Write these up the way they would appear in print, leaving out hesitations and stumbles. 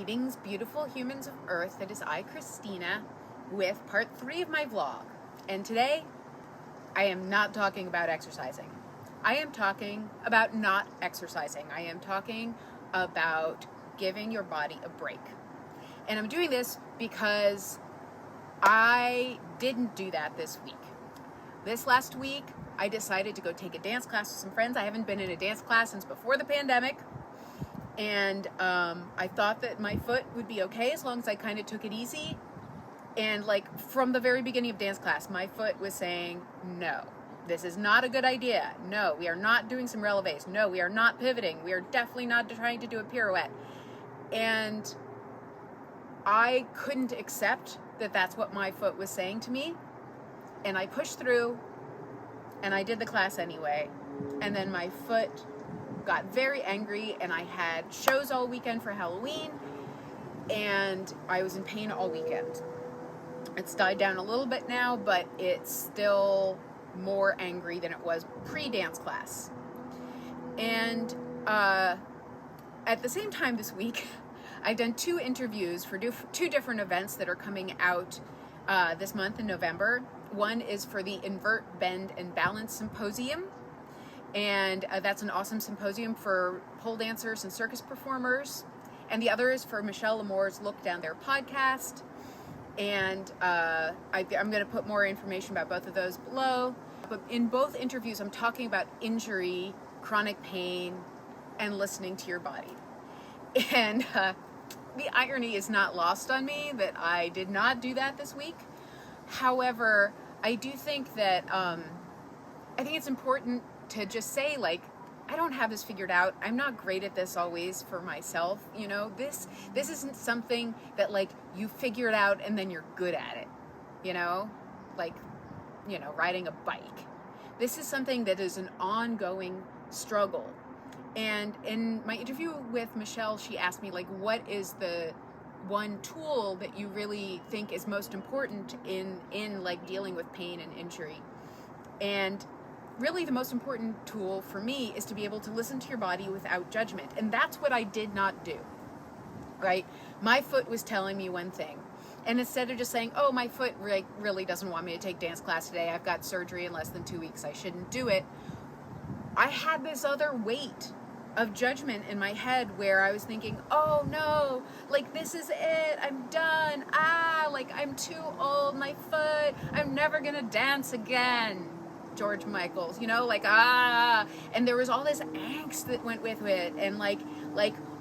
Greetings, beautiful humans of Earth. It is I, Christina, with part 3 of my vlog. And today, I am not talking about exercising. I am talking about not exercising. I am talking about giving your body a break. And I'm doing this because I didn't do that this week. This last week, I decided to go take a dance class with some friends. I haven't been in a dance class since before the pandemic. And I thought that my foot would be okay as long as I kind of took it easy. And like from the very beginning of dance class, my foot was saying, no, this is not a good idea. No, we are not doing some releves. No, we are not pivoting. We are definitely not trying to do a pirouette. And I couldn't accept that that's what my foot was saying to me. And I pushed through and I did the class anyway. And then my foot got very angry, and I had shows all weekend for Halloween, and I was in pain all weekend. It's died down a little bit now, but it's still more angry than it was pre-dance class. And at the same time this week, I've done 2 interviews for 2 different events that are coming out this month in November. One is for the Invert, Bend, and Balance Symposium. And that's an awesome symposium for pole dancers and circus performers. And the other is for Michelle Lamore's Look Down There podcast. And I'm going to put more information about both of those below. But in both interviews, I'm talking about injury, chronic pain, and listening to your body. And the irony is not lost on me that I did not do that this week. However, I do think that I think it's important to just say, like, I don't have this figured out. I'm not great at this always for myself. You know, this isn't something that, like, you figure it out and then you're good at it. You know, like, you know, riding a bike. This is something that is an ongoing struggle. And in my interview with Michelle, she asked me, like, what is the one tool that you really think is most important in like dealing with pain and injury? And really the most important tool for me is to be able to listen to your body without judgment. And that's what I did not do, right? My foot was telling me one thing. And instead of just saying, oh, my foot really doesn't want me to take dance class today, I've got surgery in less than 2 weeks, I shouldn't do it, I had this other weight of judgment in my head where I was thinking, oh no, like this is it, I'm done, like I'm too old, my foot, I'm never gonna dance again. George Michael's, you know, like, and there was all this angst that went with it, and like,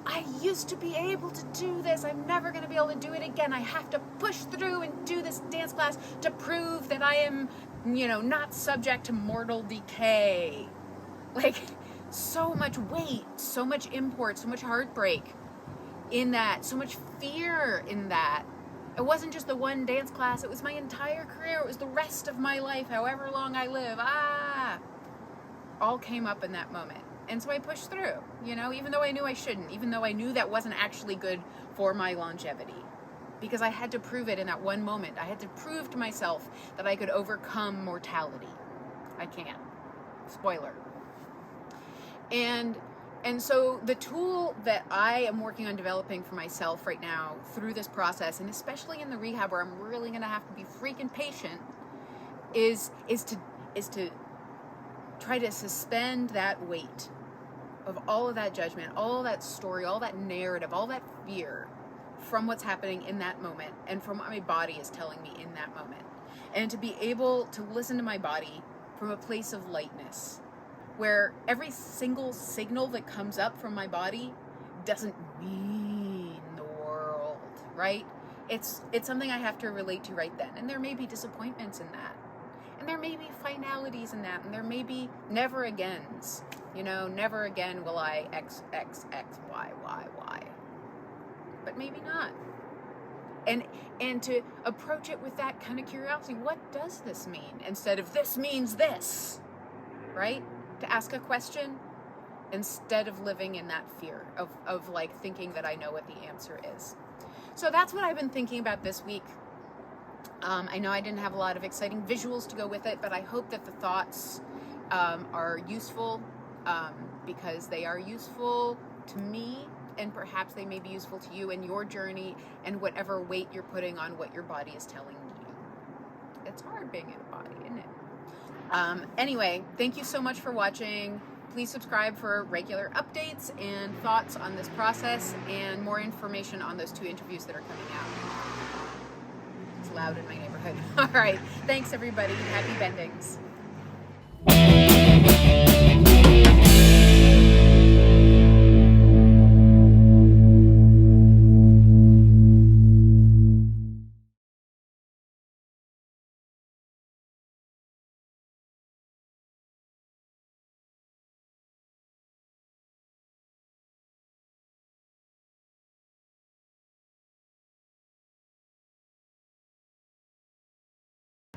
I used to be able to do this, I'm never going to be able to do it again, I have to push through and do this dance class to prove that I am, you know, not subject to mortal decay. Like, so much weight, so much import, so much heartbreak in that, so much fear in that. It wasn't just the one dance class, it was my entire career, it was the rest of my life, however long I live, all came up in that moment. And so I pushed through, you know, even though I knew I shouldn't, even though I knew that wasn't actually good for my longevity. Because I had to prove it in that one moment. I had to prove to myself that I could overcome mortality. I can't. Spoiler. And so the tool that I am working on developing for myself right now through this process, and especially in the rehab where I'm really going to have to be freaking patient, is to try to suspend that weight of all of that judgment, all of that story, all that narrative, all that fear from what's happening in that moment and from what my body is telling me in that moment. And to be able to listen to my body from a place of lightness, where every single signal that comes up from my body doesn't mean the world, right? It's something I have to relate to right then. And there may be disappointments in that. And there may be finalities in that. And there may be never agains. You know, never again will I X, X, X, Y, Y, Y. But maybe not. And to approach it with that kind of curiosity, what does this mean? Instead of this means this, right? To ask a question instead of living in that fear of like thinking that I know what the answer is. So that's what I've been thinking about this week. I know I didn't have a lot of exciting visuals to go with it, but I hope that the thoughts are useful because they are useful to me and perhaps they may be useful to you in your journey and whatever weight you're putting on what your body is telling you. It's hard being in a body, isn't it? Anyway, thank you so much for watching. Please subscribe for regular updates and thoughts on this process and more information on those 2 interviews that are coming out. It's loud in my neighborhood. All right. Thanks, everybody. Happy bendings.